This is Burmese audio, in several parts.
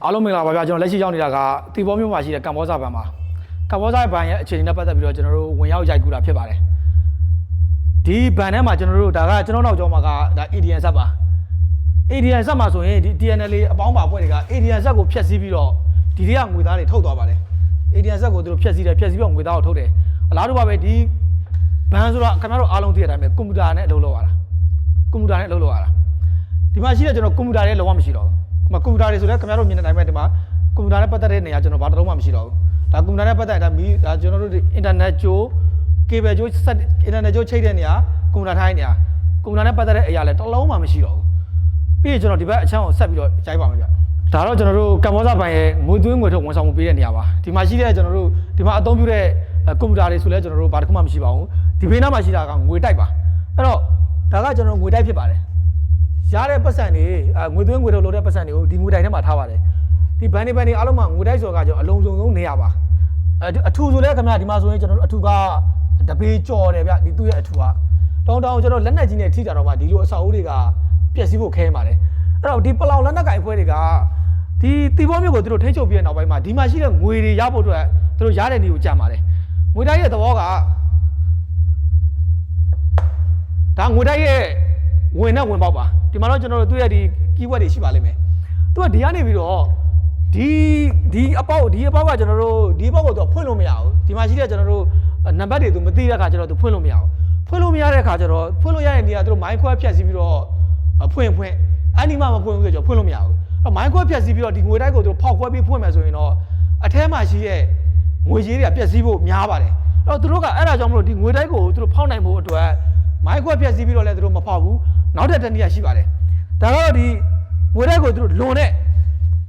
အားလုံးမင်္ဂလာပါဗျာကျွန်တော်လက်ရှိရောက်နေတာကတီဘောမြို့မှာရှိတဲ့ကမ္ဘောဇာဘဏ်မှာကမ္ဘောဇာဘဏ်ရဲ့အခြေအနေနဲ့ပတ်သက်ပြီးတော့ကျွန်တော်တို့ဝင်ရောက်ရိုက်ကူးတာဖြစ်ပါတယ်ဒီဘဏ်ထဲမှာကျွန်တော်တို့ဒါကကျွန်တော်နောက်ကျောင်းမှာကဒါ ADN ဆက်ပါ ADN ဆက်မှာဆိုရင်ဒီ TNL အပေါင်းပါအဖွဲ့တွေက ADN ဆက်ကိုဖျက်ဆီးပြီးတော့ဒီတွေကငွေသားတွေထုတ်သွားပါတယ် ADN ဆက်ကိုသူတို့ဖျက်ဆီးပြီးတော့ငွေသားကိုထုတ်တယ်အလားတူပါပဲဒီဘဏ်ဆိုတော့ခင်ဗျားတို့အားလုံးသိတဲ့အတိုင်းပဲကွန်ပျူတာနဲ့အလုပ်လုပ်ရတာကွန်ပျူတာနဲ့အလုပ်လုပ်ရတာဒီမှာရှိတဲ့ကျွန်တော်ကွန်ပျူတာတွေလုံးဝမရှိတော့ဘူးကွန်ပျူတာတွေဆိုတော့ခင်ဗျားတို့မြင်တဲ့အတိုင်းပဲဒီမှာကွန်ပျူတာနဲ့ပတ်သက်တဲ့နေရာကျွန်တော်ဘာတစ်လုံးမှမရှိတော့ဘူးဒါကွန်ပျူတာနဲ့ပတ်သက်တာဒါကျွန်တော်တို့အင်တာနက်ကြိုးကေဘယ်ကြိုးဆက်အင်တာနက်ကြိုးချိတ်တဲ့နေရာကွန်ပျူတာထိုင်းနေရာကွန်ပျူတာနဲ့ပတ်သက်တဲ့အရာလည်းတစ်လုံးမှမရှိတော့ဘူးပြီးရင်ကျွန်တော်ဒီဘက်အချမ်းကိုဆက်ပြီးတော့ရိုက်ပါမယ်ဗျဒါတော့ကျွန်တော်တို့ကမ္ဘောဇာဘဏ်ရဲ့ငွေသွင်းငွေထုတ်ဝန်ဆောင်မှုပေးတဲ့နေရာပါဒီမှာရှိတဲ့ကျွန်တော်တို့ဒီမှာအသုံးပြုတဲ့ကွန်ပျူတာတွေဆိုလဲကျွန်တော်တို့ဘာတစ်ခုမှမရှိပါဘူးဒီဘေးနားမှာရှိတာကငွေတိုက်ပါအဲ့တော့ဒါကကျွန်တော်ငွေတိုက်ဖြစ်ပါတယ်ရတဲ့ပတ်စံတွေငွေသွင်းငွေထုတ်လုပ်တဲ့ပတ်စံတွေကိုဒီငွေတိုက်ထဲမှာထားပါတယ်ဒီဘဏ်တွေအားလုံးမှာငွေတိုက်ဆိုတာကကျွန်တော်အလုံးစုံဆုံးနေရပါအထူဆိုလဲခင်ဗျာဒီမှာဆိုရင်ကျွန်တော်တို့အထူကတပေကြော်တယ်ဗျဒီသူ့ရဲ့အထူကတောင်းကျွန်တော်လက်နက်ကြီးနဲ့ထိတာတော့မှဒီလိုအဆောက်အဦတွေကပျက်စီးဖို့ခဲပါတယ်အဲ့တော့ဒီပလောင်လက်နက်ကင်ဖွဲ့တွေကဒီတီဘောမျိုးကိုသူတို့ထိန်းချုပ်ပြီးတဲ့နောက်ပိုင်းမှာဒီမှာရှိတဲ့ငွေတွေရဖို့အတွက်သူတို့ရတဲ့နေကိုကြံပါတယ်ငွေတိုက်ရဲ့သဘောကဒါငွေတိုက်ရဲ့ဝင်နဲ့ဝင်ပေါက်ပါဒီမှာတော့ကျွန်တော်တို့သူ့ရဲ့ဒီ keyword တွေရှိပါလိမ့်မယ်သူကဒီကနေပြီးတော့ဒီအပေါက်ကကျွန်တော်တို့ဒီပေါက်ကိုသူဖွင့်လို့မရဘူးဒီမှာရှိတဲ့ကျွန်တော်တို့နံပါတ်တွေသူမသိတဲ့အခါကျတော့သူဖွင့်လို့မရဘူးဖွင့်လို့မရတဲ့အခါကျတော့ဖွင့်လို့ရတဲ့နေရာသူတို့မိုင်းခွဲဖြတ်စီးပြီးတော့ဖွင့်အဲ့ဒီမှမဖွင့်ဘူးဆိုတော့ဖွင့်လို့မရဘူးအဲ့မိုင်းခွဲဖြတ်စီးပြီးတော့ဒီငွေတိုက်ကိုသူတို့ဖောက်ခွဲပြီးဖွင့်မယ်ဆိုရင်တော့အထဲမှာရှိတဲ့ငွေကြီးတွေကပျက်စီးဖို့များပါတယ်အဲ့တော့သူတို့ကအဲ့ဒါကြောင့်မလို့ဒီငွေတိုက်ကိုသူတို့ဖောက်နိုင်ဖို့အတွက်မိုင်းခွဲဖြတ်စီးပြီးတော့လည်းသူတို့မဖောက်ဘူးနောက်တစ်နေရာရှိပါတယ်ဒါကတော့ဒီငွေတိုက်ကိုသူတို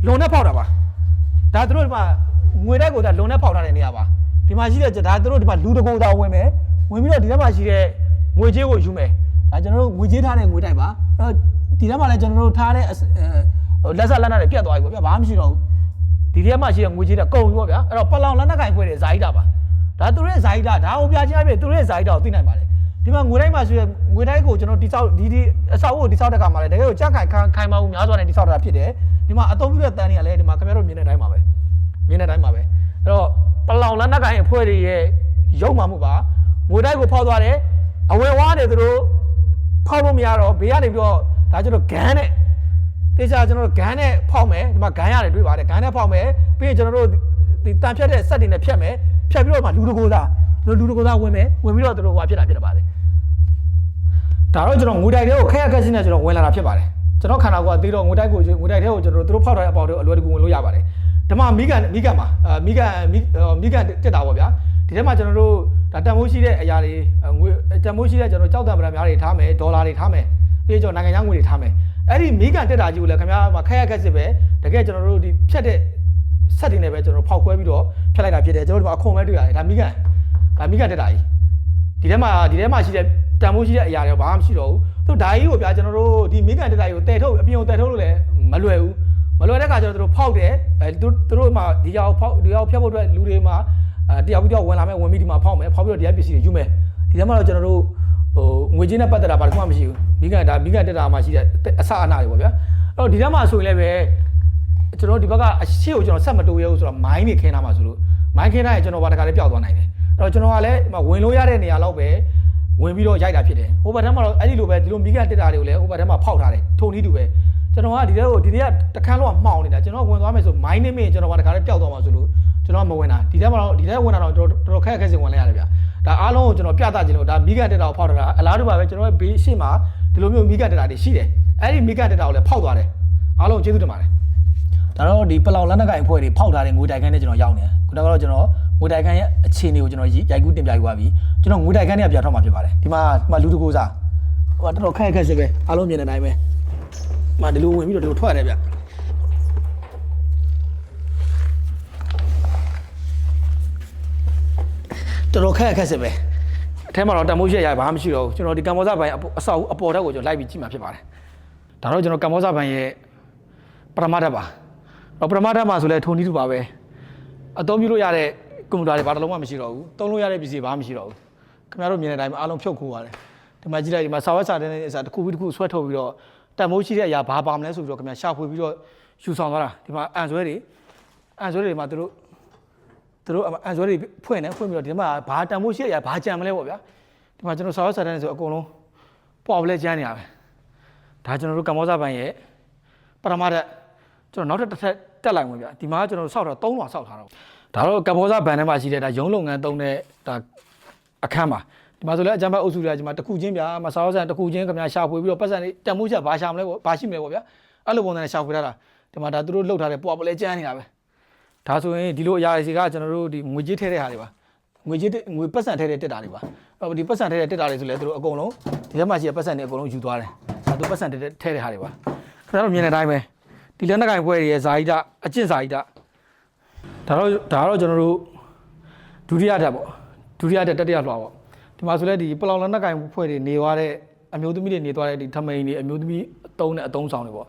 ့လွန်နဲ့ဖောက်တာပါဒါသူတို့ဒီမှာငွေတိုက်ကိုဒါလွန်နဲ့ဖောက်ထားတဲ့နေရာပါဒီမှာရှိတဲ့ဒါသူတို့ဒီမှာလူတကူသာဝင်မယ်ဝင်ပြီးတော့ဒီထဲမှာရှိတဲ့ငွေကြေးကိုယူမယ်ဒါကျွန်တော်တို့ငွေကြေးထားတဲ့ငွေတိုက်ပါအဲ့တော့ဒီထဲမှာလည်းကျွန်တော်တို့ထားတဲ့လက်ဆက်လက်နက်တွေပြတ်သွားပြီပေါ့ဗျာဘာမှမရှိတော့ဘူးဒီထဲမှာရှိတဲ့ငွေကြေးတွေကုန်ပြီပေါ့ဗျာအဲ့တော့ပလောင်လက်နက်ကင်ဖွဲ့တဲ့ဇာအိတာပါဒါသူတို့ရဲ့ဇာအိတာဒါကိုပြချင်အပြင်သူတို့ရဲ့ဇာအိတာကိုသိနိုင်ပါတယ်ဒီမှာငွေတိုက်မှာရှိတဲ့ငွေတိုက်ကိုကျွန်တော်ဒီအဆောက်အဦကိုတိဆောက်တဲ့ခါမှာလည်းတကယ်ကိုကြက်ခိုင်မာမှုများစွာနဲ့တိဆောက်တာဖြစ်တယ်ဒီမှာအသုံးပြုတဲ့တန်းတွေကလည်းဒီမှာခင်ဗျားတို့မြင်တဲ့အတိုင်းပါပဲအဲ့တော့ပလောင်လက်နက်ကင်အဖွဲ့တွေရဲ့ရုပ်မှမှုပါငွေတိုက်ကိုဖောက်သွားတယ်အဝယ်ဝါးနေသူတို့ဖောက်လို့မရတော့ဘေးကနေပြီးတော့ဒါကျွန်တော်ဂန်းနဲ့တေချာကျွန်တော်ဂန်းနဲ့ဖောက်မယ်ဒီမှာဂန်းရတယ်တွေ့ပါတယ်ဂန်းနဲ့ဖောက်မယ်ပြီးရင်ကျွန်တော်တို့ဒီတန်ဖြတ်တဲ့စက်တွေနဲ့ဖြတ်မယ်ဖြတ်ပြီးတော့မှလူတကိုသားဝင်ပြီးတော့သူတို့ဟိုဖြစ်တာဖြစ်ပါတယ်ဒါတော့ကျွန်တော်ငွေတိုက်တွေကိုခက်ခက်စစ်နဲ့ကျွန်တော်ဝင်လာတာဖြစ်ပါတယ်ကျွန်တော်ခန္ဓာကိုယ်ကသေးတော့ငွေတိုက်တွေကိုကျွန်တော်တို့ဖောက်ထားတဲ့အပေါက်တွေကိုအလွယ်တကူဝင်လို့ရပါတယ်ဓမ္မမိကန်မှာမိကန်တက်တာပေါ့ဗျာဒီထဲမှာကျွန်တော်တို့ဒါတန်ဖိုးရှိတဲ့အရာတွေငွေတန်ဖိုးရှိတဲ့ကျွန်တော်ကြောက်တံပံများတွေထားမယ်ဒေါ်လာတွေထားမယ်ပြီးတော့နိုင်ငံခြားငွေတွေထားမယ်အဲ့ဒီမိကန်တက်တာကြီးကိုလည်းခင်ဗျားမှာခက်ခက်စစ်ပဲတကယ်ကျွန်တော်တို့ဒီဖြတ်တဲ့ဆက်တွေနဲ့ပဲကျွန်တော်ဖောက်ခွဲပြီးတော့ဖြတ်လိုက်တာဖြစ်တယ်ကျွန်တော်တို့အခွန်ပဲတွေ့ရတယ်ဒါမိကန်တက်တာကြီးဒီထဲမှာရှိတဲ့တန်ဖိုးရှိတဲ့အရာတွေဘာမှမရှိတော့ဘူးသူဒါကြီးကိုဗျာကျွန်တော်တို့ဒီမိကန်တက်တာကြီးကိုတည်ထုတ်အပြင်ကိုတည်ထုတ်လို့လည်းမလွယ်ဘူးမလွယ်တဲ့အခါကျတော့သူတို့ဖောက်တယ်သူတို့မှဒီရောက်ဖြတ်ဖို့အတွက်လူတွေမှာတယောက်ပြီးတော့ဝင်လာမယ်ဝင်ပြီးဒီမှာဖောက်မယ်ဖောက်ပြီးတော့ဒီကပစ္စည်းတွေယူမယ်ဒီထဲမှာတော့ကျွန်တော်တို့ငွေချင်းနဲ့ပတ်သက်တာဘာမှမရှိဘူးမိကန်တက်တာမှရှိတဲ့အစအနာတွေပေါ့ဗျာအဲ့တော့ဒီထဲမှာဆိုရင်လည်းပဲကျွန်တော်ဒီဘက်ကအရှိကိုကျွန်တော်ဆက်မတိုးရဘူးဆိုတော့မိုင်းတွေခင်းထားမှာဆိုလို့မိုင်းခင်းထားရင်ကျွန်တော်ဘာတခါလေးပျောက်သွားနိုင်တယ်အဲ့တော့ကျွန်တော်ကလည်းဝင်လို့ရတဲ့နေရာလောက်ပဲဝင်ပြီးတော့ရိုက်တာဖြစ်တယ်ဟိုဘက်ထဲမှာတော့အဲ့ဒီလိုပဲဒီလိုမိကန်တက်တာတွေကိုလည်းဟိုဘက်ထဲမှာဖောက်ထားတယ်ထုံနည်းတူပဲကျွန်တော်ကဒီနေ့တခန်းလုံးကမှောင်နေတာကျွန်တော်ဝင်သွားမယ်ဆိုမိုင်းနေမင်းကျွန်တော်ကတခါလေးပျောက်သွားမှာဆိုလို့ကျွန်တော်မဝင်တာဒီထဲဝင်တာတော့တော်တော်ခက်စင်ဝင်လိုက်ရတယ်ဗျဒါအားလုံးကိုကျွန်တော်ပြသခြင်းလို့ဒါမိကန်တက်တာကိုဖောက်ထားတာအလားတူပါပဲကျွန်တော်ရဲ့ဘေးရှေ့မှာဒီလိုမျိုးမိကန်တက်တာတွေရှိတယ်အဲ့ဒီမိကန်တက်တာကိုလည်းဖောက်သွားတယ်အားလုံးကျေးဇူးတင်ပါတယ်ဒါတော့ဒီပလောင်လက်နက်ကင်အဖွဲ့တွေဖောက်ထားတဲ့ငွေတိုက်ခန်းနဲ့ကျွန်တော်ရောက်နေတယ်ခုနကတော့ကျွန်တော်ငွေတိုက်ခန်းရဲ့အခြေအနေကိုကျွန်တော်ရိုက်ကူးတင်ပြယူပါပြီကျွန်တော်ငွေတိုက်ခန်းနဲ့ပြန်ထွက်မှာဖြစ်ပါတယ်ဒီမှာလူတကူစားဟိုတော်တော်ခက်စစ်ပဲအားလုံးမြင်တဲ့အတိုင်းပဲမဒီလိုဝင်ပြီးတော့ဒီလိုထွက်ရတယ်ဗျတော်တော်ခက်စစ်ပဲအထဲမှာတော့တမိုးရက်ရဘာမှမရှိတော့ဘူးကျွန်တော်ဒီကမ္ဘောဇာဘဏ်အဆောက်အပေါ်ထက်ကိုကျွန်တော်လိုက်ပြီးကြည့်မှာဖြစ်ပါတယ်ဒါတော့ကျွန်တော်ကမ္ဘောဇာဘဏ်ရဲ့ပရမတ်ဓာတ်ပါပရမတ်ဓာတ်မှာဆိုလဲထုံနည်းတူပါပဲအသုံးပြုလို့ရတဲ့ကွန်ပျူတာတွေဘာတစ်လုံးမှမရှိတော့ဘူးသုံးလို့ရတဲ့ပစ္စည်းဘာမှမရှိတော့ဘူးခင်ဗျားတို့မြင်တဲ့အတိုင်းအားလုံးဖြုတ်ခိုးရတယ်ဒီမှာကြည့်လိုက်ဒီမှာစာဝတ်စာတန်းနဲ့အစားတစ်ခုပြီးတစ်ခုဆွဲထုတ်ပြီးတော့တန်မိုးရှိတဲ့အရာဘာပါမလဲဆိုပြီးတော့ခင်ဗျာရှာဖွေပြီးတော့ ယူဆောင်သွားတာဒီမှာအန်ဆွဲတွေမှာသူတို့အန်ဆွဲတွေဖွင့်ပြီးတော့ဒီမှာဘာတန်ဖို့ရှိရဘာကြံမလဲပေါ့ဗျာဒီမှာကျွန်တော်စာရွက်စာတမ်းတွေဆိုအကုန်လုံးပေါ်လဲကျန်းနေရပဲဒါကျွန်တော်တို့ကမ္ဘောဇဘန်ရဲ့ပထမတက်ကျွန်တော်နောက်တစ်ထပ်တက်လိုက်ဝင်ဗျာဒီမှာကျွန်တော်တို့စောက်တော့3လွှာစောက်ထားတော့ဒါတော့ကမ္ဘောဇဘန်ထဲမှာရှိတဲ့ဒါရုံးလုပ်ငန်းသုံးတဲ့ဒါအခန်းမှာဒီမှာဆိုလဲအကြမ်းဖက်အုပ်စုတွေကဒီမှာတစ်ခုချင်းဗျာမစာရွက်စာတမ်းတစ်ခုချင်းခင်ဗျာရှာဖွေပြီးတော့ပတ်စံတွေတန်မိုးချက်ဘာရှာမလဲပေါ့ဘာရှိမလဲပေါ့ဗျာအဲ့လိုပုံစံနဲ့ရှာဖွေထားတာဒီမှာဒါသူတို့လှုပ်ထားတဲ့ပေါ်လဲကျန်းနေတာပဲဒါဆိုရင်ဒီလိုအရာတွေကကျွန်တော်တို့ဒီငွေကြေးထဲတဲ့ဟာတွေပါငွေပတ်စံထဲတဲ့တက်တာတွေပါအဲ့ဒီပတ်စံထဲတဲ့တက်တာတွေဆိုလဲသူတို့အကုန်လုံးဒီထဲမှာရှိတဲ့ပတ်စံတွေအကုန်လုံးယူသွားတယ်ဒါသူပတ်စံထဲတဲ့ဟာတွေပါခင်ဗျားတို့မြင်တဲ့အတိုင်းပဲဒီလက်နက်ကင်ဖွဲ့ရဲ့ဇာတိအကျင့်ဇာတိဒါတော့ကျွန်တော်တို့ဒုတိယတက်ပေါ့ဒုတိယတက်တတိယလွှာပေါ့ဒီမှာဆိုလဲဒီပလောင်လက်နက်ကင်ဖွဲ့တွေနေသွားတဲ့အမျိုးသမီးတွေနေသွားတဲ့ဒီထမိန်တွေအမျိုးသမီးအသုံးနဲ့အသုံးဆောင်တွေပေါ့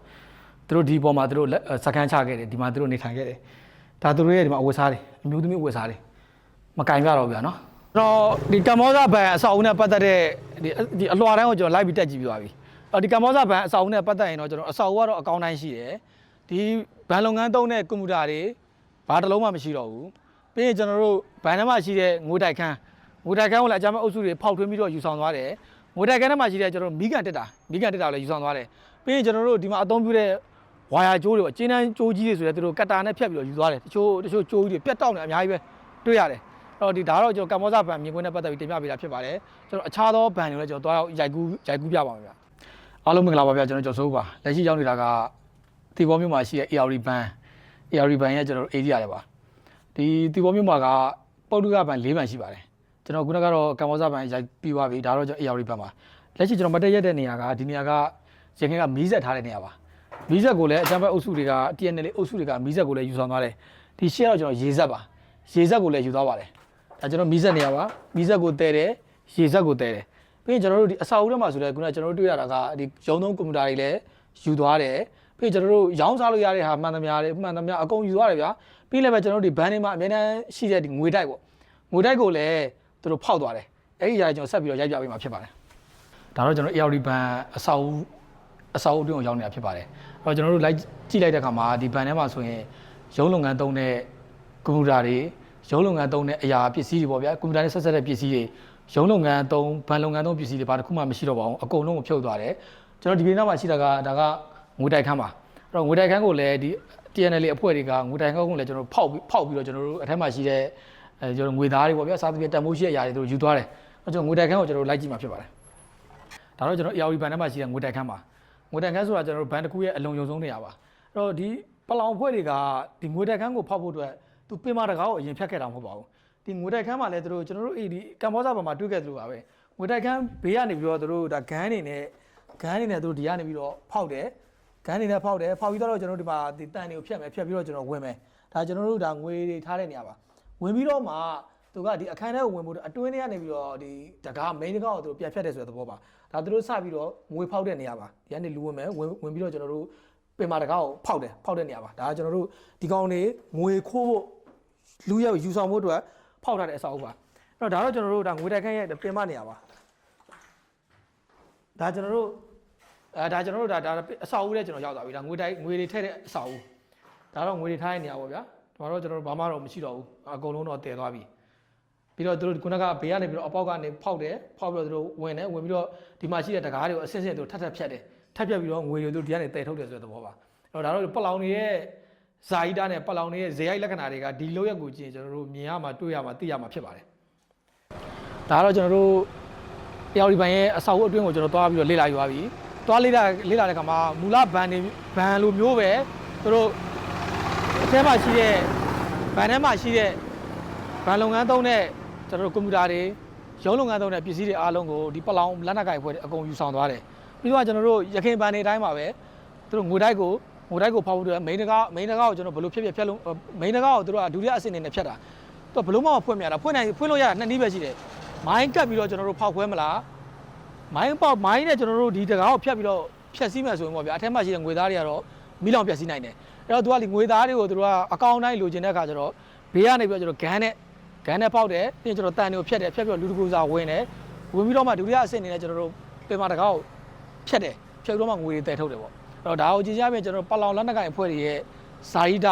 သူတို့ဒီပေါ်မှာသူတို့စကန်ချခဲ့တယ်ဒီမှာသူတို့နေထိုင်ခဲ့တယ်ဒါသူတို့ရဲ့ဒီမှာအဝတ်စားတွေအမျိုးသမီးအဝတ်စားတွေမကင်ပြတော့ဗျာနော်တော့ဒီကမ္ဘောဇဘန်အဆောက်အဦနဲ့ပတ်သက်တဲ့ဒီအလွှာတိုင်းကိုကျွန်တော်လိုက်ပြီးတက်ကြည့်ပြပါပြီဒီကမ္ဘောဇဘန်အဆောက်အဦနဲ့ပတ်သက်ရင်တော့ကျွန်တော်အဆောက်အဦကတော့အကောင့်တိုင်းရှိတယ်ဒီဘဏ်လုပ်ငန်းသုံးတဲ့ကွန်ပျူတာတွေဘာတစ်လုံးမှမရှိတော့ဘူးပြီးရင်ကျွန်တော်တို့ဘဏ်ထဲမှာရှိတဲ့ငွေတိုက်ခန်းကိုလည်းအကြမ်းဖက်အုပ်စုတွေဖောက်ထွင်းပြီးတော့ယူဆောင်သွားတယ်ငွေတိုက်ခန်းထဲမှာရှိတဲ့ကျွန်တော်တို့မိကန်တက်တာလည်းယူဆောင်သွားတယ်ပြီးရင်ကျွန်တော်တို့ဒီမှာအသုံးပြုတဲ့ဝါယာကြိုးတွေပေါ့ကျင်းတန်းကြိုးကြီးတွေဆိုတဲ့သူတို့ကတ်တာနဲ့ဖြတ်ပြီးတော့ယူသွားတယ်တချို့ကြိုးကြီးတွေပြတ်တောက်နေအများကြီးပဲတွေ့ရတယ်အဲ့တော့ဒီဒါတော့ကျွန်တော်ကမ္ဘောဇဘန်မြင်ကွင်းနဲ့ပတ်သက်ပြီးတင်ပြပေးတာဖြစ်ပါတယ်ကျွန်တော်အခြားသောဘန်တွေလည်းကျွန်တော်သွားရိုက်ကူးပြပါမယ်ဗျအားလုံးမင်္ဂလာပါဗျကျွန်တော်ကျော်စိုးပါလက်ရှိရောက်နေတာကတီဘောမြို့မှာရှိတဲ့ AR ဘန်ရဲ့ကျွန်တော်တို့ area တွေပါဒီတီဘောမြို့မှာကပုတ်တုကဘန်၄ဘန်ရှိပါတယ်ကျွန်တော်ခုနကတော့ကမ္ဘောဇဘန်ရိုက်ပြီးသွားပြီဒါတော့ကျွန်တော် AR ဘန်ပါလက်ရှိကျွန်တော်မတက်ရက်တဲ့နေရာကဒီနေရာကရခိုင်ကမီးဆက်ထားတဲ့နေရာပါမီးဆက်ကိုလည်းအကြမ်းဖက်အုပ်စုတွေက TNL အုပ်စုတွေကမီးဆက်ကိုလည်းယူဆောင်သွားတယ်ဒီရှေ့တော့ကျွန်တော်ရေဆက်ပါရေဆက်ကိုလည်းယူသွားပါတယ်ဒါကျွန်တော်မီးဆက်နေရာပါမီးဆက်ကိုတဲတယ်ရေဆက်ကိုတဲတယ်ပြီးရင်ကျွန်တော်တို့ဒီအဆောက်အဦထဲမှာဆိုလည်းခုနကကျွန်တော်တို့တွေ့ရတာကဒီရုံးသုံးကွန်ပျူတာတွေလည်းယူသွားတယ်ပြီးရင်ကျွန်တော်တို့ရောင်းစားလို့ရတဲ့ဟာမှန်သမျှအကုန်ယူသွားတယ်ဗျာပြီးလည်းပဲကျွန်တော်တို့ဒီဘန်းတွေမှာအများတန်းရှိတဲ့ဒီငွေတိုက်ပေါ့ငွေတိုက်ကိုလည်းသူတို့ဖောက်သွားတယ်အဲ့ဒီຢာကျွန်တော်ဆက်ပြီးတော့ရိုက်ပြပေးမှာဖြစ်ပါတယ်ဒါတော့ကျွန်တော် AR ဘန်အဆောက်အတွင်းကိုရောက်နေတာဖြစ်ပါတယ်အဲ့တော့ကျွန်တော်တို့လိုက်ကြည့်လိုက်တဲ့အခါမှာဒီဘန်ထဲမှာဆိုရင်ရုံးလုပ်ငန်းသုံးတဲ့ကွန်ပျူတာတွေရုံးလုပ်ငန်းသုံးတဲ့အရာပစ္စည်းတွေပေါ့ဗျာကွန်ပျူတာနဲ့ဆက်တဲ့ပစ္စည်းတွေရုံးလုပ်ငန်းသုံးဘဏ်လုပ်ငန်းသုံးပစ္စည်းတွေဘာတစ်ခုမှမရှိတော့ပါဘူးအကုန်လုံးကိုဖြုတ်သွားတယ်ကျွန်တော်ဒီပြည်နားမှာရှိတာကဒါကငွေတိုက်ခန်းပါအဲ့တော့ငွေတိုက်ခန်းကိုလည်းဒီ TNL အဖွဲ့တွေကငွေတိုက်ခန်းကိုလည်းကျွန်တော်ဖောက်ပြီးတော့ကျွန်တော်တို့အထက်မှာရှိတဲ့ကျွန်တော်ငွေသားတွေပေါ့ဗျာစားသဖြင့်တန်ဖိုးရှိတဲ့အရာတွေသူတို့ယူသွားတယ်အဲ့ကျွန်တော်ငွေတိုက်ခန်းကိုကျွန်တော်လိုက်ကြည့်မှာဖြစ်ပါတယ်ဒါတော့ကျွန်တော် AR ဘဏ်ထဲမှာရှိတဲ့ငွေတိုက်ခန်းပါငွေတိုက်ခန်းဆိုတာကျွန်တော်တို့ဘဏ်တစ်ခုရဲ့အလုံးယုံဆုံးနေရပါအဲ့တော့ဒီပလောင်အဖွဲ့တွေကဒီငွေတိုက်ခန်းကိုဖောက်ဖို့အတွက်သူပင်မတကားကိုအရင်ဖြတ်ခဲ့တာမဟုတ်ပါဘူးဒီငွေတိုက်ခန်းမှာလည်းကျွန်တော်တို့ဒီကမ္ဘောဇဘန်မှာတွေ့ခဲ့သလိုပါပဲငွေတိုက်ခန်းဘေးကနေပြီးတော့သူတို့ဒါဂန်းတွေနဲ့သူတို့ဒီကနေပြီးတော့ဖောက်တယ်ဂန်းတွေနဲ့ဖောက်ပြီးတော့ကျွန်တော်တို့ဒီမှာဒီတန်တွေကိုဖြတ်ပြီးတော့ကျွန်တော်ဝင်မယ်ဒါကျွန်တော်တို့ဒါငွေတွေထားတဲ့နေရာပါဝင်ပြီးတော့မှသူကဒီအခန်းထဲကိုဝင်ဖို့အတွင်းထဲကနေပြီးတော့ဒီတကား main တကားကိုသူတို့ပြန်ဖြတ်တယ်ဆိုတဲ့သဘောပါဒါသူတို့စပြီးတော့ငွေဖောက်တဲ့နေရာပါဒီကနေလူဝင်မယ်ဝင်ပြီးတော့ကျွန်တော်တို့ပင်မတကားကိုဖောက်တဲ့နေရာပါဒါကျွန်တော်တို့ဒီကောင်တွေငွေခိုးဖို့လူရောက်ယူဆောင်ဖို့အတွက်ဖောက်ထားတဲ့အဆောက်အဦပါအဲ့တော့ဒါတော့ကျွန်တော်တို့ဒါငွေတိုက်ခန်းရဲ့ပင်မနေရာပါဒါကျွန်တော်တို့ဒါအဆောက်အဦနဲ့ကျွန်တော်ရောက်သွားပြီဒါငွေတွေထည့်တဲ့အဆောက်အဦဒါတော့ငွေတွေထားတဲ့နေရာပေါ့ဗျာဒါတော့ကျွန်တော်တို့ဘာမှတော့မရှိတော့ဘူးအကုန်လုံးတော့တည်သွားပြီပြီးတော့သူတို့ခုနကဘေးကနေပြီးတော့အပေါက်ကနေဖောက်ပြီးတော့သူတို့ဝင်ပြီးတော့ဒီမှာရှိတဲ့တကားတွေကိုအဆင့်သူတို့ထပ်ဖြတ်တယ်ထပ်ဖြတ်ပြီးတော့ငွေတွေသူတို့ဒီကနေတည်ထုတ်တယ်ဆိုတဲ့သဘောပါအဲ့တော့ဒါတော့ပလောင်တွေရဲ့ဇာတိတာနဲ့ပလောင်တွေရဲ့ဇေယိုက်လက္ခဏာတွေကဒီလိုရက်ကိုကြည့်ရင်ကျွန်တော်တို့မြင်ရမှာတွေ့ရမှာသိရမှာဖြစ်ပါတယ်ဒါတော့ကျွန်တော်တို့AR ဘန်ရဲ့အဆောက်အဦအတွင်းကိုကျွန်တော်သွားပြီးတော့လေ့လာယူပါပြီသွားလေ့လာတဲ့ခါမှာမူလဘန်လိုမျိုးပဲသူတို့အထဲမှာရှိတဲ့ဘန်ထဲမှာရှိတဲ့ဘဏ်လုပ်ငန်းသုံးတဲ့ကျွန်တော်တို့ကွန်ပျူတာတွေရုံးလုပ်ငန်းသုံးတဲ့ပစ္စည်းတွေအားလုံးကိုဒီပလောင်လက်နက်ကိုင်အဖွဲ့တွေအကုန်ယူဆောင်သွားတယ်ပြီးတော့ကျွန်တော်တို့ရခိုင်ဘဏ်တွေအတိုင်းပါပဲသူတို့ငွေတိုက်ကိုဖောက်ဖို့အတွက်မိန်းတကားကိုကျွန်တော်ဘယ်လိုဖြတ်လို့မိန်းတကားကိုသူတို့ကဒုတိယအဆင့်နဲ့ဖြတ်တာသူကဘယ်လိုမှမဖွင့်မရတာဖွင့်လို့ရတာ2နည်းပဲရှိတယ်မိုင်းကတ်ပြီးတော့ကျွန်တော်တို့ဖောက်ခွဲမလားမိုင်းနဲ့ကျွန်တော်တို့ဒီတကားကိုဖြတ်ပြီးတော့ဖြတ်စည်းမယ်ဆိုရင်ပေါ့ဗျာအထက်မှာရှိတဲ့ငွေသားတွေကတော့မီးလောင်ဖြတ်စည်းနိုင်တယ်အဲ့တော့သူကဒီငွေသားတွေကိုသူတို့ကအကောင့်တိုင်းလိုချင်တဲ့အခါကျတော့ဘေးကနေပြီးတော့ကျွန်တော်ဂန်းနဲ့ပေါက်တယ်ပြီးရင်ကျွန်တော်တန်တွေကိုဖြတ်ပြီးတော့လူတကူစာဝင်ပြီးတော့မှဒုတိယအဆင့်အနေနဲ့ကျွန်တော်တို့ပင်မတကားကိုဖြတ်ပြီးတော့မှငွေတွေတည်ထုတ်တယ်ပေါ့ အဲ့တော့ဒါကိုကြည့်ကြပြင်ကျွန်တော်ပလောင်လက်နက်ကိုင်အဖွဲ့တွေရဲ့ဇာတိဒ